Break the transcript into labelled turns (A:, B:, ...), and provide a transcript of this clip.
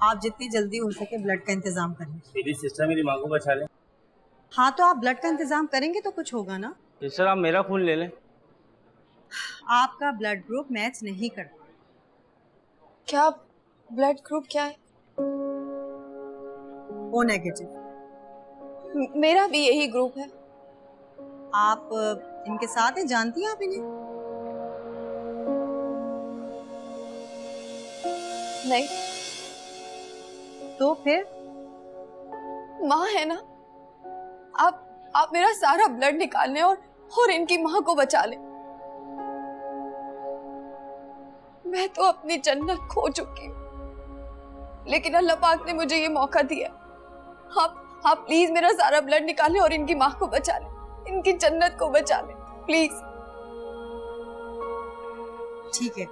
A: आप जितनी जल्दी हो सके ब्लड का इंतजाम करें।
B: मेरी सिस्टर मेरी माँ को बचा ले।
A: हाँ तो आप ब्लड का इंतजाम करेंगे तो कुछ होगा ना।
B: सिस्टर आप मेरा खून ले लें।
A: आपका ब्लड ग्रुप मैच नहीं करता।
C: क्या ब्लड ग्रुप क्या है?
A: O negative.
C: मेरा भी यही ग्रुप है।
A: आप इनके साथ हैं, जानती हैं आप इन्हें?
C: नहीं।
A: तो फिर
C: माँ है ना, आप मेरा सारा ब्लड निकाल लें और इनकी माँ को बचा लें। मैं तो अपनी जन्नत खो चुकी हूँ, लेकिन अल्लाह पाक ने मुझे ये मौका दिया। आप प्लीज मेरा सारा ब्लड निकालें और इनकी माँ को बचा लें, इनकी जन्नत को बचा लें प्लीज।
A: ठीक है,